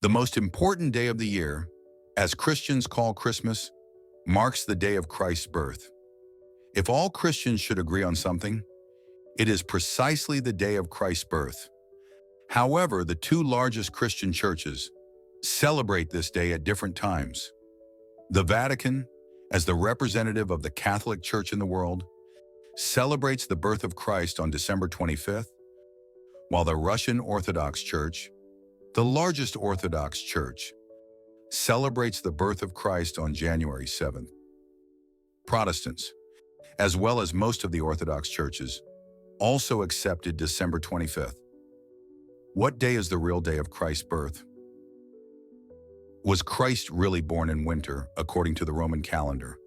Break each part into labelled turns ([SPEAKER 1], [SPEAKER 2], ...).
[SPEAKER 1] The most important day of the year, as Christians call Christmas, marks the day of Christ's birth. If all Christians should agree on something, it is precisely the day of Christ's birth. However, the two largest Christian churches celebrate this day at different times. The Vatican, as the representative of the Catholic Church in the world, celebrates the birth of Christ on December 25th, while the Russian Orthodox Church, the largest Orthodox church, celebrates the birth of Christ on January 7th. Protestants, as well as most of the Orthodox churches, also accepted December 25th. What day is the real day of Christ's birth? Was Christ really born in winter, according to the Roman calendar?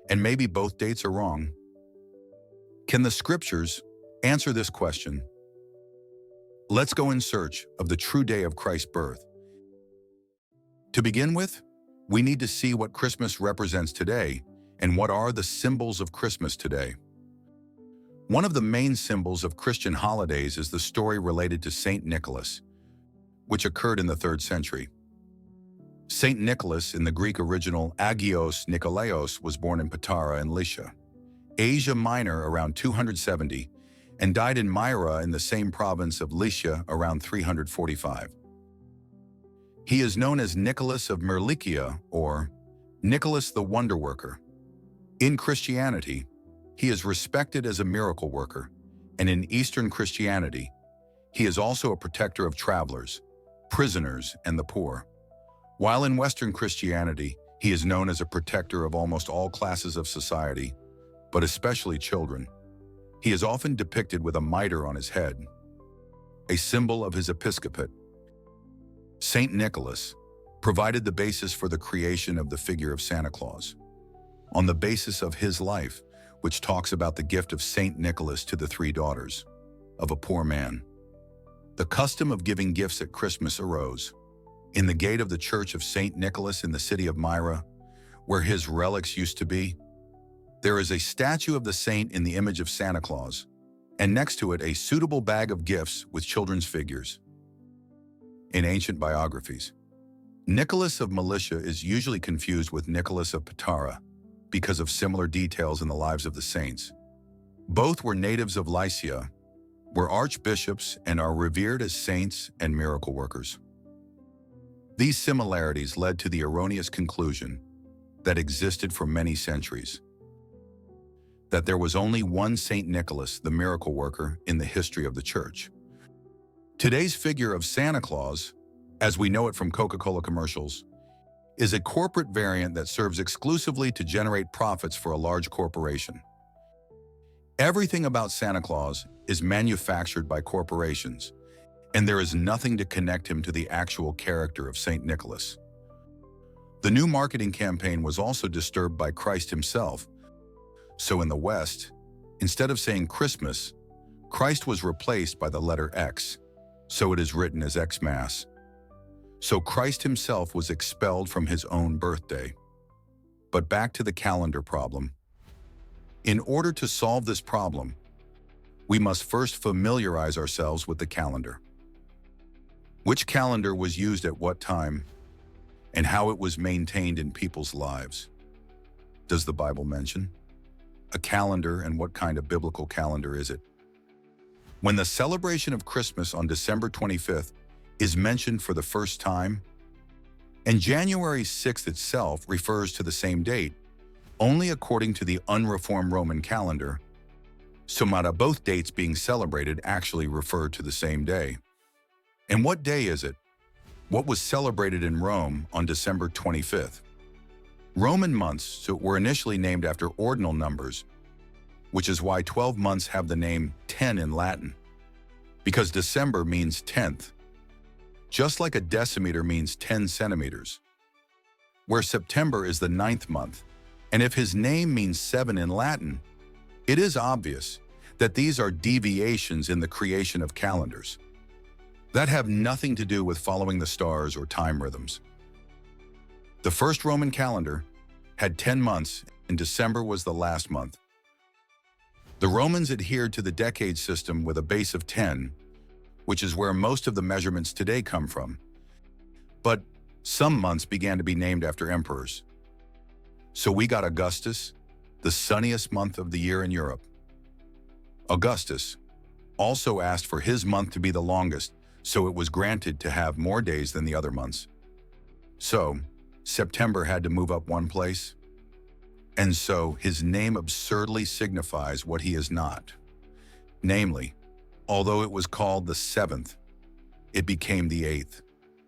[SPEAKER 1] And maybe both dates are wrong. Can the scriptures answer this question? Let's go in search of the true day of Christ's birth. To begin with, we need to see what Christmas represents today and what are the symbols of Christmas today. One of the main symbols of Christian holidays is the story related to Saint Nicholas, which occurred in the 3rd century. Saint Nicholas, in the Greek original Agios Nikolaos, was born in Patara in Lycia, Asia Minor around 270, and died in Myra in the same province of Lycia around 345. He is known as Nicholas of Myrlikia or Nicholas the Wonder Worker. In Christianity, he is respected as a miracle worker, and in Eastern Christianity, he is also a protector of travelers, prisoners, and the poor. While in Western Christianity, he is known as a protector of almost all classes of society, but especially children. He is often depicted with a mitre on his head, a symbol of his episcopate. Saint Nicholas provided the basis for the creation of the figure of Santa Claus. On the basis of his life, which talks about the gift of Saint Nicholas to the 3 daughters of a poor man. The custom of giving gifts at Christmas arose. In the gate of the Church of Saint Nicholas in the city of Myra, where his relics used to be, there is a statue of the saint in the image of Santa Claus, and next to it a suitable bag of gifts with children's figures. In ancient biographies, Nicholas of Militia is usually confused with Nicholas of Patara because of similar details in the lives of the saints. Both were natives of Lycia, were archbishops, and are revered as saints and miracle workers. These similarities led to the erroneous conclusion that existed for many centuries, that there was only one Saint Nicholas, the miracle worker, in the history of the Church. Today's figure of Santa Claus, as we know it from Coca-Cola commercials, is a corporate variant that serves exclusively to generate profits for a large corporation. Everything about Santa Claus is manufactured by corporations, and there is nothing to connect him to the actual character of Saint Nicholas. The new marketing campaign was also disturbed by Christ himself. So in the West, instead of saying Christmas, Christ was replaced by the letter X, so it is written as Xmas. So Christ himself was expelled from his own birthday. But back to the calendar problem. In order to solve this problem, we must first familiarize ourselves with the calendar. Which calendar was used at what time, and how it was maintained in people's lives? Does the Bible mention a calendar, and what kind of biblical calendar is it? When the celebration of Christmas on December 25th is mentioned for the first time, and January 6th itself refers to the same date, only according to the unreformed Roman calendar, so both dates being celebrated actually refer to the same day. And what day is it? What was celebrated in Rome on December 25th? Roman months were initially named after ordinal numbers, which is why 12 months have the name 10 in Latin, because December means 10th, just like a decimeter means 10 centimeters, where September is the 9th month. And if his name means 7 in Latin, it is obvious that these are deviations in the creation of calendars that have nothing to do with following the stars or time rhythms. The first Roman calendar had 10 months, and December was the last month. The Romans adhered to the decade system with a base of 10, which is where most of the measurements today come from. But some months began to be named after emperors. So we got Augustus, the sunniest month of the year in Europe. Augustus also asked for his month to be the longest, so it was granted to have more days than the other months. So September had to move up one place, and so his name absurdly signifies what he is not. Namely, although it was called the 7th, it became the 8th,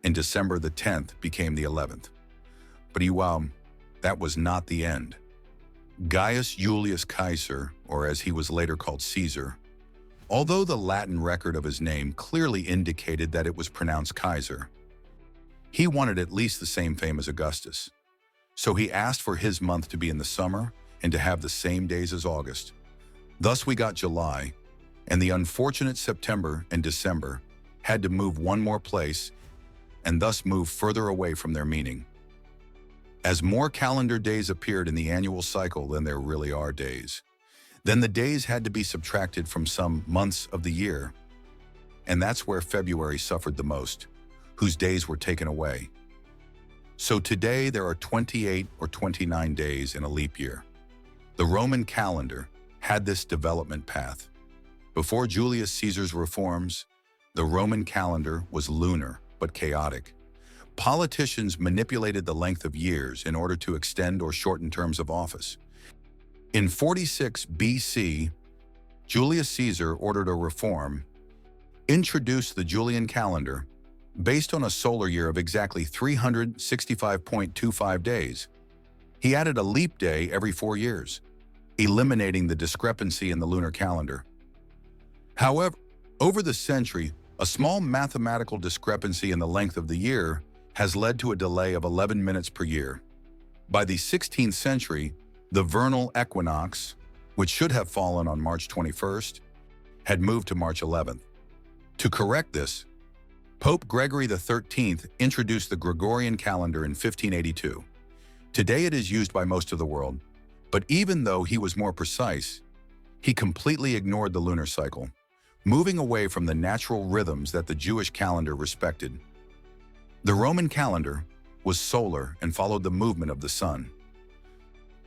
[SPEAKER 1] and December the 10th became the 11th. But that was not the end. Gaius Julius Caesar, or as he was later called Caesar, although the Latin record of his name clearly indicated that it was pronounced Kaiser, he wanted at least the same fame as Augustus. So he asked for his month to be in the summer and to have the same days as August. Thus we got July, and the unfortunate September and December had to move one more place and thus move further away from their meaning. As more calendar days appeared in the annual cycle than there really are days, then the days had to be subtracted from some months of the year, and that's where February suffered the most, whose days were taken away. So today there are 28 or 29 days in a leap year. The Roman calendar had this development path. Before Julius Caesar's reforms, the Roman calendar was lunar but chaotic. Politicians manipulated the length of years in order to extend or shorten terms of office. In 46 BC, Julius Caesar ordered a reform, introduced the Julian calendar, based on a solar year of exactly 365.25 days. He added a leap day every 4 years, eliminating the discrepancy in the lunar calendar. However, over the century, a small mathematical discrepancy in the length of the year has led to a delay of 11 minutes per year. By the 16th century, the vernal equinox, which should have fallen on March 21st, had moved to March 11th. To correct this, Pope Gregory XIII introduced the Gregorian calendar in 1582. Today it is used by most of the world, but even though he was more precise, he completely ignored the lunar cycle, moving away from the natural rhythms that the Jewish calendar respected. The Roman calendar was solar and followed the movement of the sun.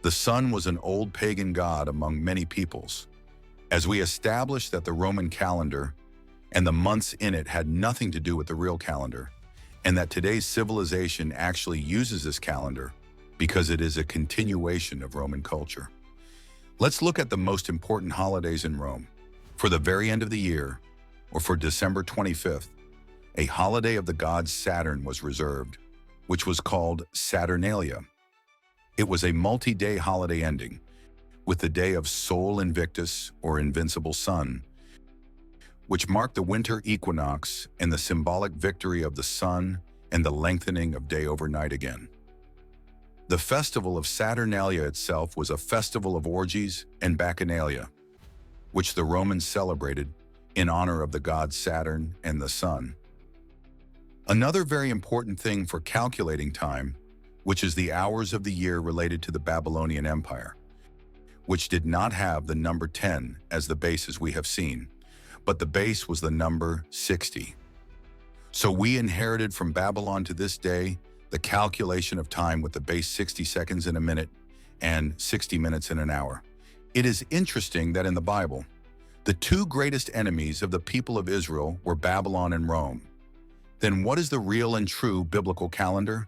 [SPEAKER 1] The sun was an old pagan god among many peoples. As we established that the Roman calendar and the months in it had nothing to do with the real calendar, and that today's civilization actually uses this calendar because it is a continuation of Roman culture. Let's look at the most important holidays in Rome. For the very end of the year, or for December 25th, a holiday of the god Saturn was reserved, which was called Saturnalia. It was a multi-day holiday ending, with the day of Sol Invictus, or Invincible Sun, which marked the winter equinox and the symbolic victory of the sun and the lengthening of day over night again. The festival of Saturnalia itself was a festival of orgies and bacchanalia, which the Romans celebrated in honor of the gods Saturn and the sun. Another very important thing for calculating time, which is the hours of the year related to the Babylonian Empire, which did not have the number 10 as the base as we have seen, but the base was the number 60. So we inherited from Babylon to this day the calculation of time with the base 60 seconds in a minute and 60 minutes in an hour. It is interesting that in the Bible, the two greatest enemies of the people of Israel were Babylon and Rome. Then what is the real and true biblical calendar?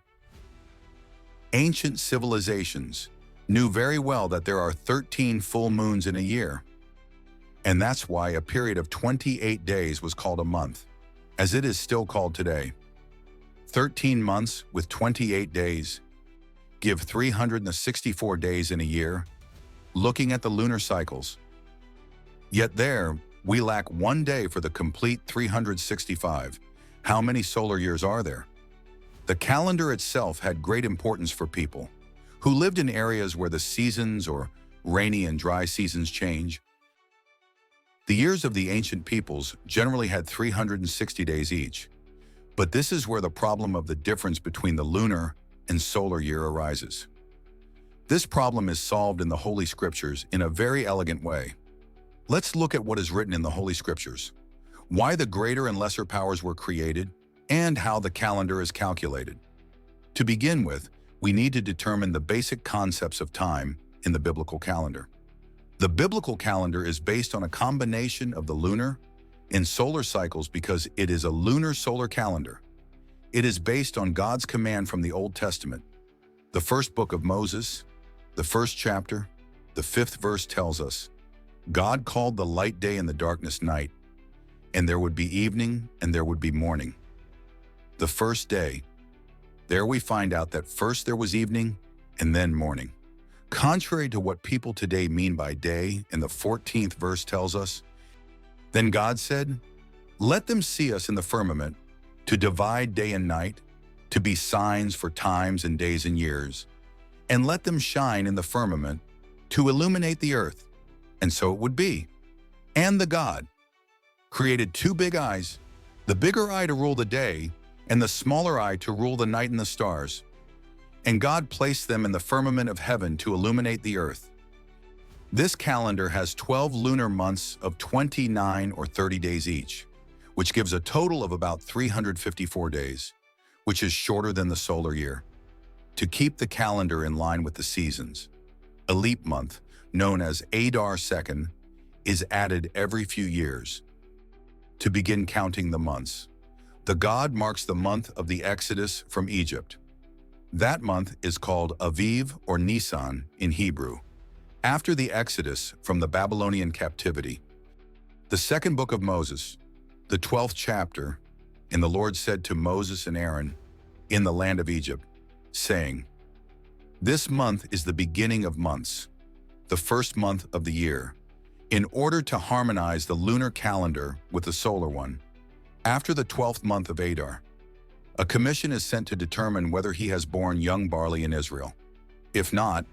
[SPEAKER 1] Ancient civilizations knew very well that there are 13 full moons in a year. And that's why a period of 28 days was called a month, as it is still called today. 13 months with 28 days give 364 days in a year, looking at the lunar cycles. Yet there, we lack 1 day for the complete 365. How many solar years are there? The calendar itself had great importance for people who lived in areas where the seasons or rainy and dry seasons change. The years of the ancient peoples generally had 360 days each, but this is where the problem of the difference between the lunar and solar year arises. This problem is solved in the Holy Scriptures in a very elegant way. Let's look at what is written in the Holy Scriptures, why the greater and lesser powers were created, and how the calendar is calculated. To begin with, we need to determine the basic concepts of time in the biblical calendar. The biblical calendar is based on a combination of the lunar and solar cycles because it is a lunar solar calendar. It is based on God's command from the Old Testament. The first book of Moses, the first chapter, the 5th verse tells us, God called the light day and the darkness night, and there would be evening and there would be morning. The first day, there we find out that first there was evening and then morning. Contrary to what people today mean by day, and the 14th verse tells us, then God said, let them see us in the firmament, to divide day and night, to be signs for times and days and years, and let them shine in the firmament, to illuminate the earth. And so it would be. And the God created 2 big eyes, the bigger eye to rule the day, and the smaller eye to rule the night and the stars. And God placed them in the firmament of heaven to illuminate the earth. This calendar has 12 lunar months of 29 or 30 days each, which gives a total of about 354 days, which is shorter than the solar year. To keep the calendar in line with the seasons, a leap month, known as Adar Second, is added every few years. To begin counting the months, the God marks the month of the Exodus from Egypt. That month is called Aviv or Nisan in Hebrew, after the Exodus from the Babylonian captivity. The second book of Moses, the 12th chapter, and the Lord said to Moses and Aaron in the land of Egypt, saying, this month is the beginning of months, the first month of the year, in order to harmonize the lunar calendar with the solar one. After the 12th month of Adar, a commission is sent to determine whether he has borne young barley in Israel. If not,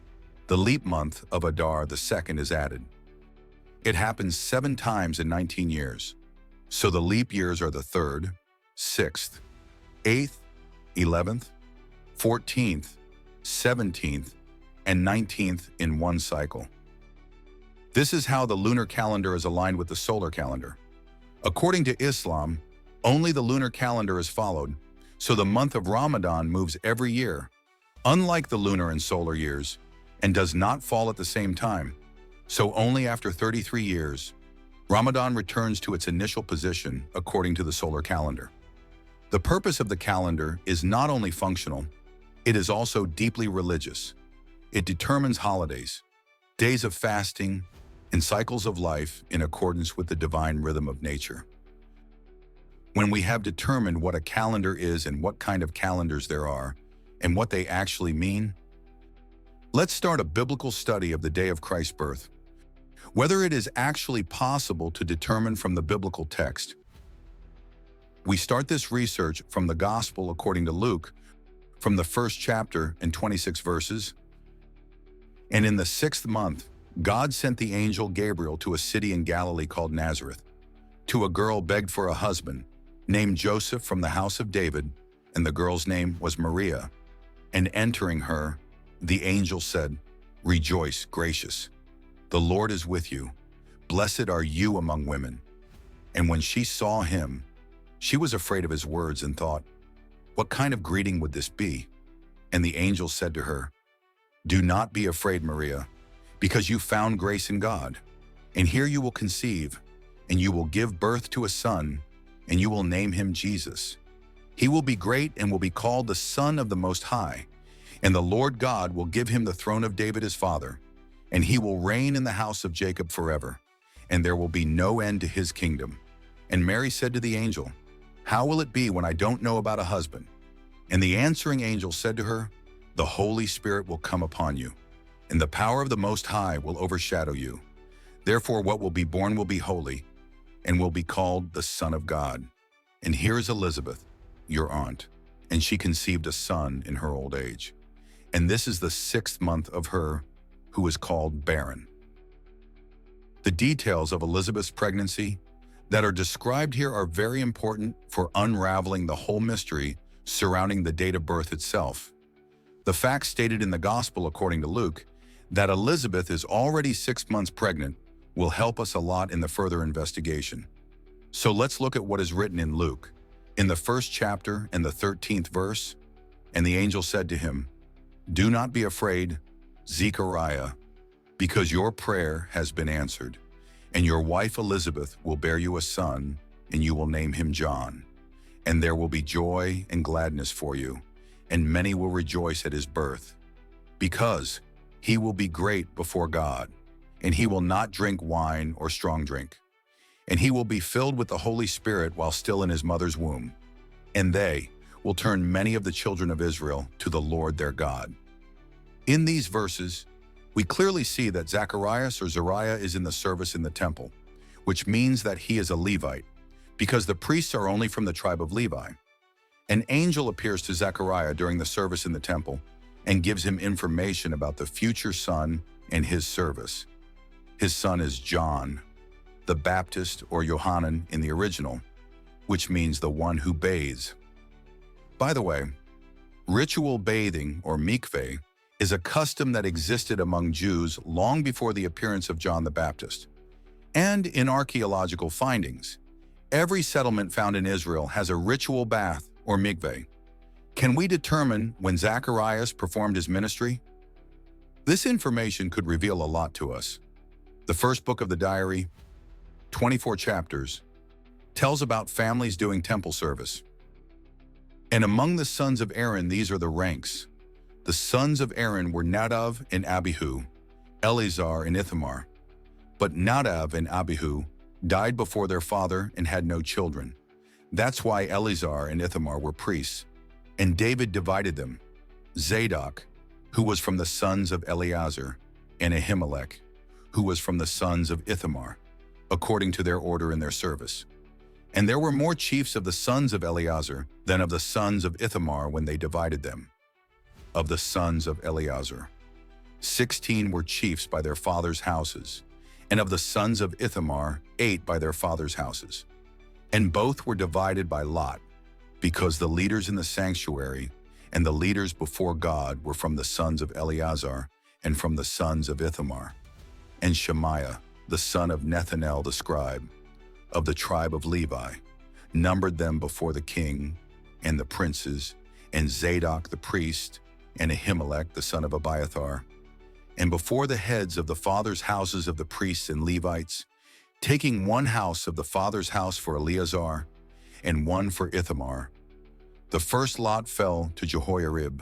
[SPEAKER 1] the leap month of Adar the second is added. It happens 7 times in 19 years, so the leap years are the 3rd, 6th, 8th, 11th, 14th, 17th, and 19th in one cycle. This is how the lunar calendar is aligned with the solar calendar. According to Islam, only the lunar calendar is followed, so the month of Ramadan moves every year, unlike the lunar and solar years, and does not fall at the same time. So only after 33 years, Ramadan returns to its initial position according to the solar calendar. The purpose of the calendar is not only functional, it is also deeply religious. It determines holidays, days of fasting, and cycles of life in accordance with the divine rhythm of nature. When we have determined what a calendar is and what kind of calendars there are, and what they actually mean, let's start a biblical study of the day of Christ's birth. Whether it is actually possible to determine from the biblical text. We start this research from the Gospel according to Luke, from the 1st chapter and 26 verses. And in the 6th month, God sent the angel Gabriel to a city in Galilee called Nazareth, to a girl begged for a husband, named Joseph from the house of David, and the girl's name was Maria. And entering her, the angel said, rejoice, gracious. The Lord is with you. Blessed are you among women. And when she saw him, she was afraid of his words and thought, what kind of greeting would this be? And the angel said to her, do not be afraid, Maria, because you found grace in God. And here you will conceive, and you will give birth to a son, and you will name him Jesus. He will be great and will be called the Son of the Most High. And the Lord God will give him the throne of David his father, and he will reign in the house of Jacob forever, and there will be no end to his kingdom. And Mary said to the angel, how will it be when I don't know about a husband? And the answering angel said to her, the Holy Spirit will come upon you, and the power of the Most High will overshadow you. Therefore what will be born will be holy, and will be called the Son of God. And here is Elizabeth, your aunt, and she conceived a son in her old age. And this is the 6th month of her who is called barren. The details of Elizabeth's pregnancy that are described here are very important for unraveling the whole mystery surrounding the date of birth itself. The fact stated in the Gospel according to Luke, that Elizabeth is already 6 months pregnant, will help us a lot in the further investigation. So let's look at what is written in Luke, In the first chapter and the 13th verse, and the angel said to him, "Do not be afraid, Zechariah, because your prayer has been answered, and your wife Elizabeth will bear you a son, and you will name him John. And there will be joy and gladness for you, and many will rejoice at his birth, because he will be great before God, and he will not drink wine or strong drink. And he will be filled with the Holy Spirit while still in his mother's womb. And they will turn many of the children of Israel to the Lord their God." In these verses, we clearly see that Zacharias or Zariah is in the service in the temple, which means that he is a Levite, because the priests are only from the tribe of Levi. An angel appears to Zechariah during the service in the temple and gives him information about the future son and his service. His son is John, the Baptist or Yohanan in the original, which means the one who bathes. By the way, ritual bathing or mikveh is a custom that existed among Jews long before the appearance of John the Baptist. And in archaeological findings, every settlement found in Israel has a ritual bath or mikveh. Can we determine when Zacharias performed his ministry? This information could reveal a lot to us. The first book of the diary, 24 chapters, tells about families doing temple service. And among the sons of Aaron, these are the ranks. The sons of Aaron were Nadav and Abihu, Eleazar and Ithamar. But Nadav and Abihu died before their father and had no children. That's why Eleazar and Ithamar were priests. And David divided them. Zadok, who was from the sons of Eleazar, and Ahimelech, who was from the sons of Ithamar, according to their order in their service. And there were more chiefs of the sons of Eleazar than of the sons of Ithamar when they divided them. Of the sons of Eleazar, 16 were chiefs by their fathers' houses, and of the sons of Ithamar, 8 by their fathers' houses. And both were divided by lot, because the leaders in the sanctuary and the leaders before God were from the sons of Eleazar and from the sons of Ithamar. And Shemaiah, the son of Nethanel the scribe, of the tribe of Levi, numbered them before the king and the princes, and Zadok the priest, and Ahimelech the son of Abiathar, and before the heads of the fathers' houses of the priests and Levites, taking one house of the father's house for Eleazar, and one for Ithamar. The first lot fell to Jehoiarib,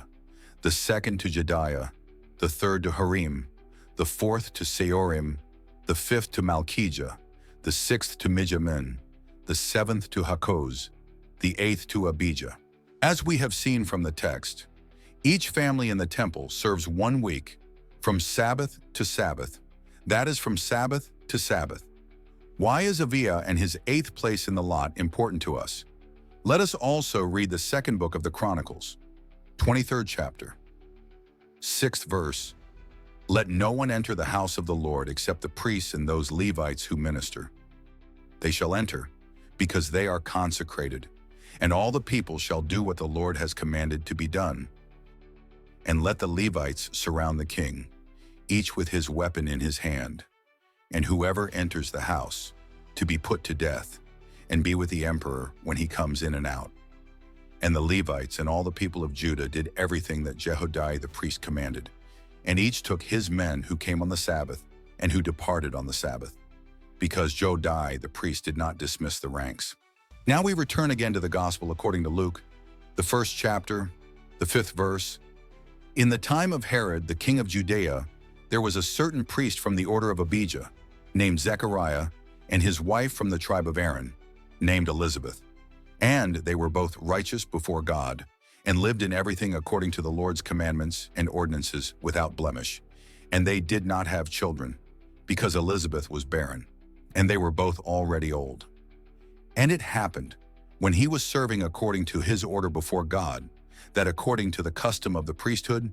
[SPEAKER 1] the second to Jediah, the third to Harim, the fourth to Seorim, the fifth to Malchijah, the sixth to Mijamin, the seventh to Hakoz, the eighth to Abijah. As we have seen from the text, each family in the temple serves 1 week, from Sabbath to Sabbath. That is from Sabbath to Sabbath. Why is Aviah and his 8th place in the lot important to us? Let us also read the second book of the Chronicles, 23rd chapter, 6th verse. "Let no one enter the house of the Lord except the priests and those Levites who minister. They shall enter, because they are consecrated, and all the people shall do what the Lord has commanded to be done. And let the Levites surround the king, each with his weapon in his hand, and whoever enters the house, to be put to death, and be with the emperor when he comes in and out." And the Levites and all the people of Judah did everything that Jehoiada the priest commanded, and each took his men who came on the Sabbath and who departed on the Sabbath, because Jehoiada the priest did not dismiss the ranks. Now we return again to the Gospel according to Luke, the 1st chapter, the 5th verse. "In the time of Herod, the king of Judea, there was a certain priest from the order of Abijah, named Zechariah, and his wife from the tribe of Aaron, named Elizabeth. And they were both righteous before God, and lived in everything according to the Lord's commandments and ordinances without blemish. And they did not have children, because Elizabeth was barren, and they were both already old. And it happened, when he was serving according to his order before God, that according to the custom of the priesthood,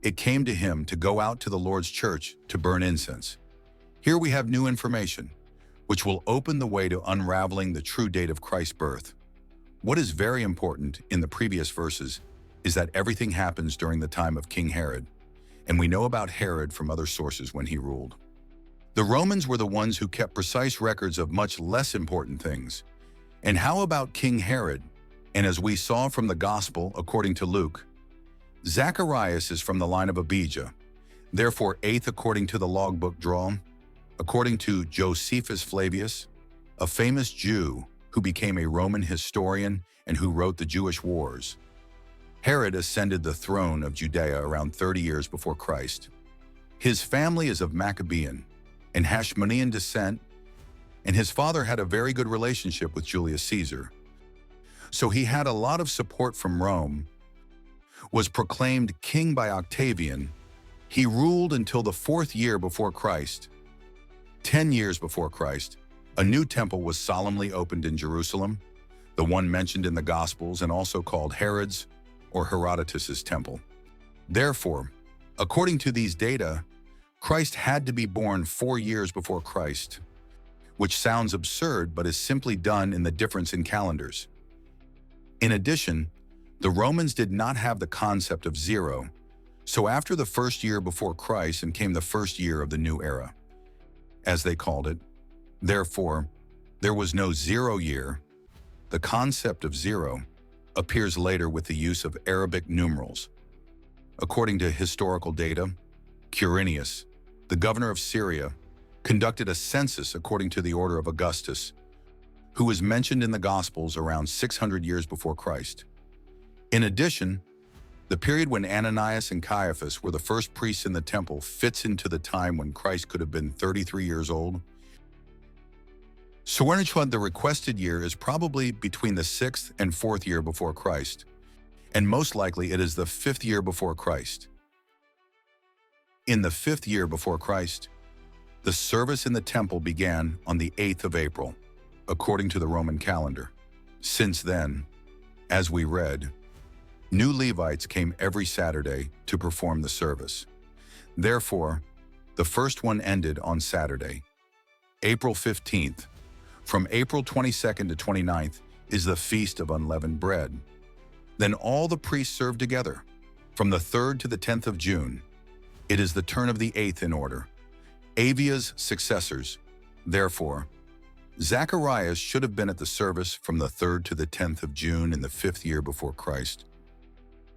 [SPEAKER 1] it came to him to go out to the Lord's church to burn incense." Here we have new information, which will open the way to unraveling the true date of Christ's birth. What is very important in the previous verses is that everything happens during the time of King Herod, and we know about Herod from other sources when he ruled. The Romans were the ones who kept precise records of much less important things. And how about King Herod, And as we saw from the Gospel according to Luke, Zacharias is from the line of Abijah, therefore eighth according to the logbook draw, according to Josephus Flavius, a famous Jew who became a Roman historian and who wrote the Jewish Wars. Herod ascended the throne of Judea around 30 years before Christ. His family is of Maccabean and Hashmonean descent, and his father had a very good relationship with Julius Caesar. So he had a lot of support from Rome, was proclaimed king by Octavian. He ruled until the 4th year before Christ. 10 years before Christ, a new temple was solemnly opened in Jerusalem, the one mentioned in the Gospels and also called Herod's or Herodotus's temple. Therefore, according to these data, Christ had to be born 4 years before Christ, which sounds absurd but is simply done in the difference in calendars. In addition, the Romans did not have the concept of zero, so after the 1st year before Christ and came the 1st year of the new era, as they called it. Therefore, there was no 0 year. The concept of zero appears later with the use of Arabic numerals. According to historical data, Quirinius, the governor of Syria, conducted a census according to the order of Augustus, who was mentioned in the Gospels around 600 years before Christ. In addition, the period when Ananias and Caiaphas were the first priests in the temple fits into the time when Christ could have been 33 years old. So the requested year is probably between the 6th and 4th year before Christ, and most likely it is the 5th year before Christ. In the 5th year before Christ, the service in the temple began on the 8th of April, according to the Roman calendar. Since then, as we read, new Levites came every Saturday to perform the service. Therefore, the first one ended on Saturday, April 15th. From April 22nd to 29th is the Feast of Unleavened Bread. Then all the priests served together. From the 3rd to the 10th of June, it is the turn of the 8th in order, Avia's successors. Therefore, Zacharias should have been at the service from the 3rd to the 10th of June in the 5th year before Christ.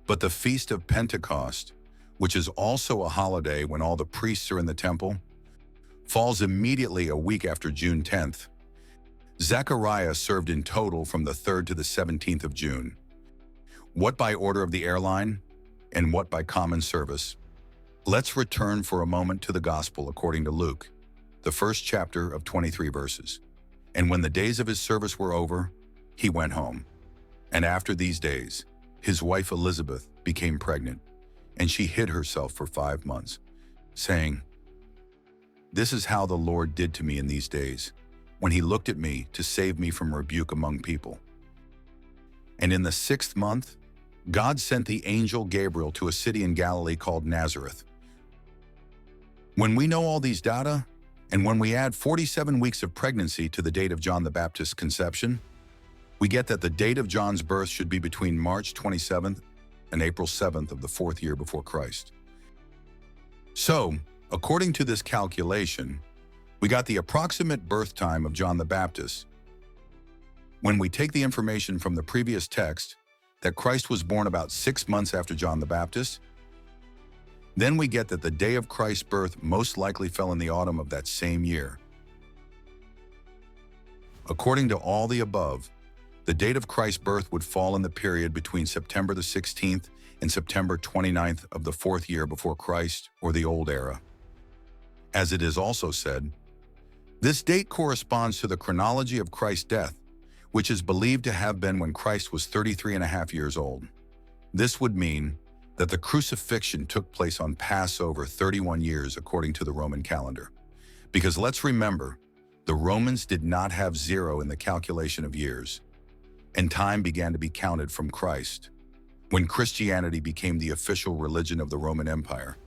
[SPEAKER 1] But the Feast of Pentecost, which is also a holiday when all the priests are in the temple, falls immediately a week after June 10th. Zechariah served in total from the 3rd to the 17th of June. What by order of the airline, and what by common service? Let's return for a moment to the Gospel according to Luke, the 1st chapter of 23 verses. And when the days of his service were over, he went home. And after these days, his wife Elizabeth became pregnant, and she hid herself for 5 months, saying, "This is how the Lord did to me in these days, when he looked at me to save me from rebuke among people." And in the 6th month, God sent the angel Gabriel to a city in Galilee called Nazareth. When we know all these data, and when we add 47 weeks of pregnancy to the date of John the Baptist's conception, we get that the date of John's birth should be between March 27th and April 7th of the 4th year before Christ. So, according to this calculation, we got the approximate birth time of John the Baptist. When we take the information from the previous text, that Christ was born about 6 months after John the Baptist, then we get that the day of Christ's birth most likely fell in the autumn of that same year. According to all the above, the date of Christ's birth would fall in the period between September the 16th and September 29th of the 4th year before Christ, or the Old Era. As it is also said, this date corresponds to the chronology of Christ's death, which is believed to have been when Christ was 33.5 years old. This would mean that the crucifixion took place on Passover 31 years according to the Roman calendar. Because let's remember, the Romans did not have 0 in the calculation of years, and time began to be counted from Christ, when Christianity became the official religion of the Roman Empire.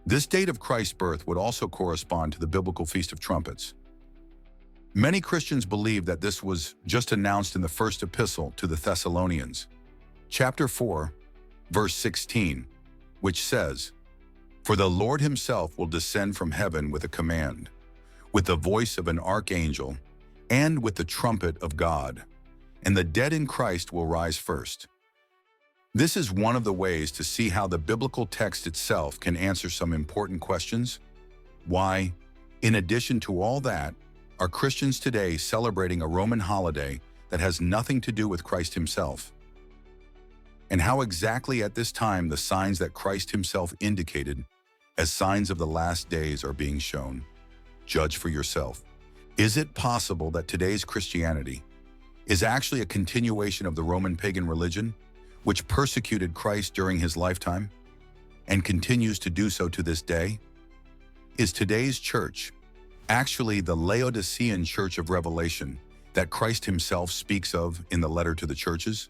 [SPEAKER 1] This date of Christ's birth would also correspond to the biblical Feast of Trumpets. Many Christians believe that this was just announced in the first epistle to the Thessalonians, chapter 4, verse 16, which says, "For the Lord himself will descend from heaven with a command, with the voice of an archangel, and with the trumpet of God, and the dead in Christ will rise first. This is one of the ways to see how the biblical text itself can answer some important questions. Why, in addition to all that, are Christians today celebrating a Roman holiday that has nothing to do with Christ himself? And how exactly at this time the signs that Christ himself indicated as signs of the last days are being shown? Judge for yourself. Is it possible that today's Christianity is actually a continuation of the Roman pagan religion, which persecuted Christ during his lifetime and continues to do so to this day? Is today's church actually the Laodicean church of Revelation that Christ himself speaks of in the letter to the churches?